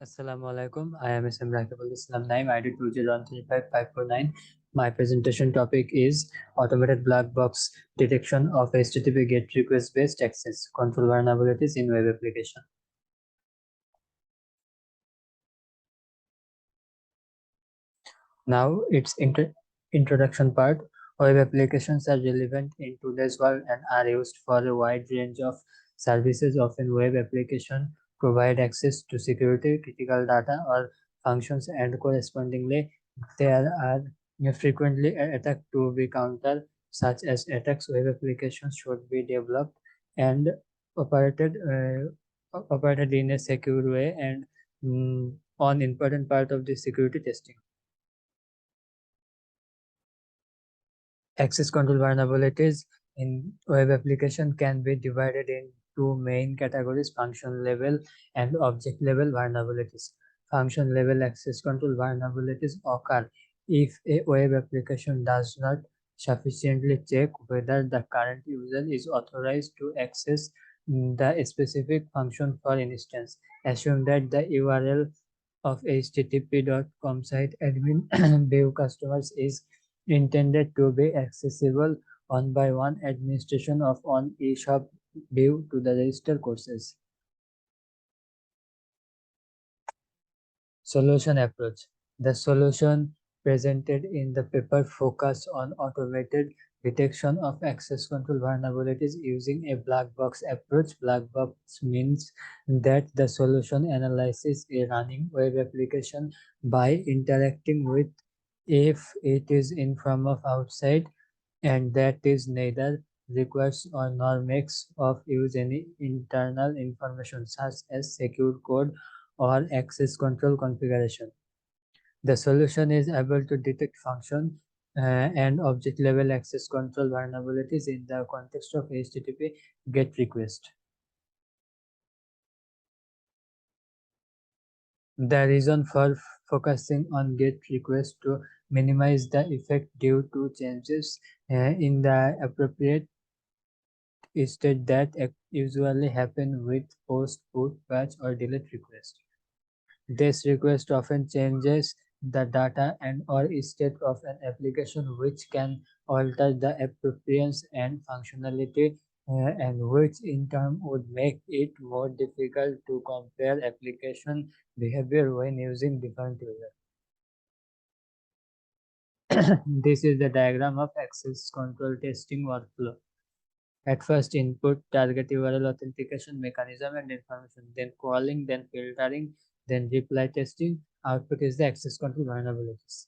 Assalamu alaikum. I am SM Rakibul Islam Naim, ID 201355449. My presentation topic is automated black box detection of HTTP GET request based access control vulnerabilities in web application. Now its introduction part. Web applications are relevant in today's world and are used for a wide range of services. Often web applications provide access to security critical data or functions, and correspondingly there are frequently attacks to be countered. Such as attacks, web applications should be developed and operated in a secure way and on important part of the security testing. Access control vulnerabilities in web application can be divided in two main categories: function level and object level vulnerabilities. Function level access control vulnerabilities occur if a web application does not sufficiently check whether the current user is authorized to access the specific function. For instance, assume that the URL of http.com site admin view customers is intended to be accessible one by one administration of on eShop view to the registered courses. Solution approach. The solution presented in the paper focus on automated detection of access control vulnerabilities using a black box approach. Black box means that the solution analyzes a running web application by interacting with if it is in from of outside, and that is neither requires or nor makes of use any internal information such as secure code or access control configuration. The solution is able to detect function and object level access control vulnerabilities in the context of HTTP GET request. The reason for focusing on GET request to minimize the effect due to changes in the appropriate state that usually happen with post, put, patch, or delete request. This request often changes the data and or state of an application, which can alter the appearance and functionality, and which in turn would make it more difficult to compare application behavior when using different users. This is the diagram of access control testing workflow. At first, input target URL authentication mechanism and information, then crawling, then filtering, then reply testing. Output is the access control vulnerabilities.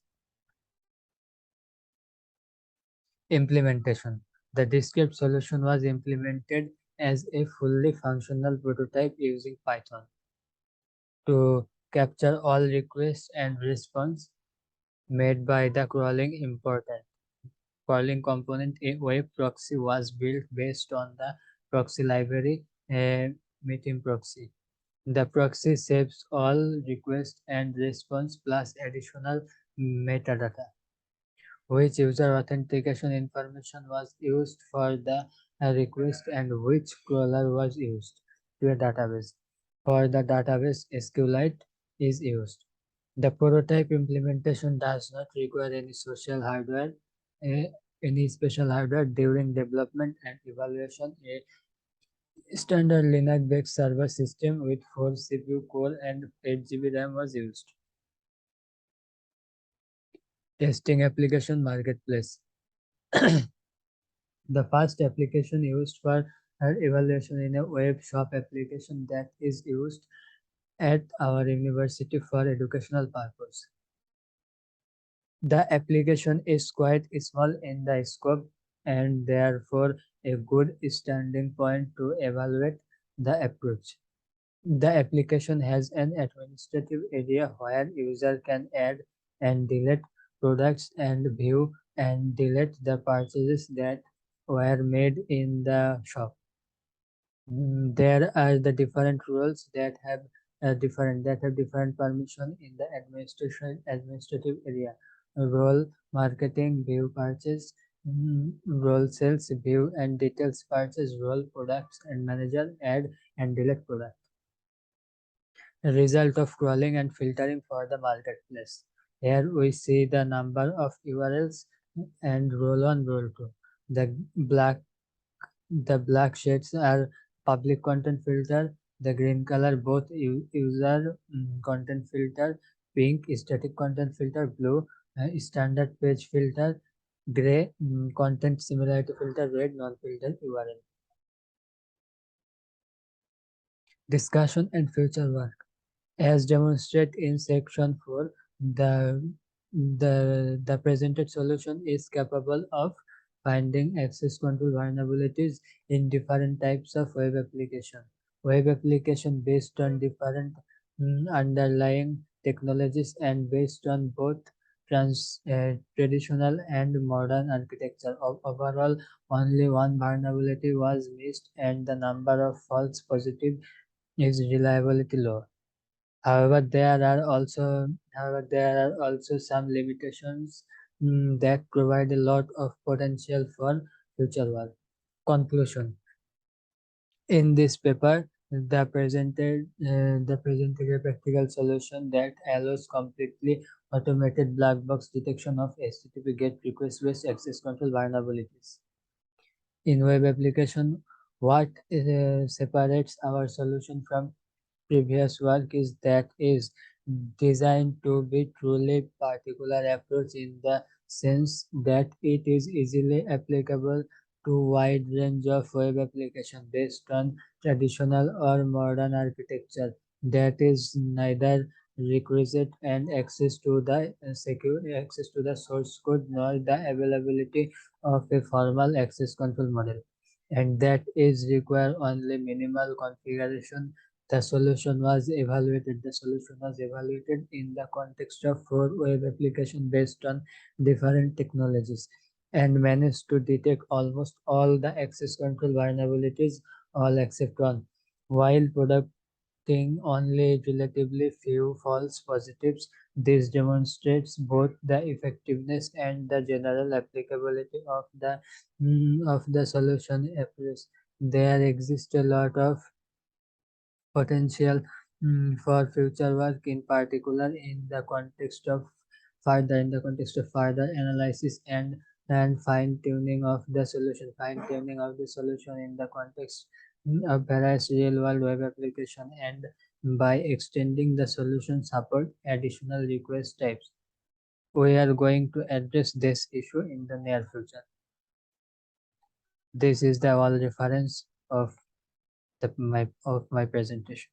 Implementation. The Descript solution was implemented as a fully functional prototype using Python to capture all requests and response made by the crawling important. Crawling component, a web proxy, was built based on the proxy library Meeting proxy. The proxy saves all request and response plus additional metadata, which user authentication information was used for the request and which crawler was used to a database. For the database, SQLite is used. The prototype implementation does not require any social hardware, eh, any special hardware during development and evaluation. A standard Linux-based server system with 4 CPU core and 8 GB RAM was used. Testing application marketplace. The first application used for evaluation in a web shop application that is used at our university for educational purpose. The application is quite small in the scope and therefore a good starting point to evaluate the approach. The application has an administrative area where user can add and delete products and view and delete the purchases that were made in the shop. There are the different roles that have different permission in the administrative area. Role marketing, view purchase, role sales, view and details purchase, role products and manager, add and delete product. a result of crawling and filtering for the marketplace. Here we see the number of URLs and roll on roll to. The black the black shades are public content filter, the green color both user content filter, pink static content filter, blue standard page filter, gray content similarity filter, red non-filter URL. Discussion and future work. As demonstrated in section 4, the presented solution is capable of finding access control vulnerabilities in different types of web application. Web application based on different underlying technologies and based on both traditional and modern architecture. Overall, only one vulnerability was missed and the number of false positive is reliability low. However, there are also some limitations that provide a lot of potential for future work. Conclusion. In this paper, the presented a practical solution that allows completely automated black box detection of HTTP GET request-based access control vulnerabilities. In web application, what separates our solution from previous work is that is designed to be truly particular approach in the sense that it is easily applicable to wide range of web application based on traditional or modern architecture that is neither requisite and access to the secure access to the source code nor the availability of a formal access control model, and that is require only minimal configuration. The solution was evaluated in the context of 4 web applications based on different technologies and managed to detect almost all the access control vulnerabilities, all except one, while producing only relatively few false positives. This demonstrates both the effectiveness and the general applicability of the solution approach. There exists a lot of potential for future work, in particular in the context of further analysis and fine tuning of the solution in the context of various real world web application, and by extending the solution support additional request types. We are going to address this issue in the near future. This is the all reference of my presentation.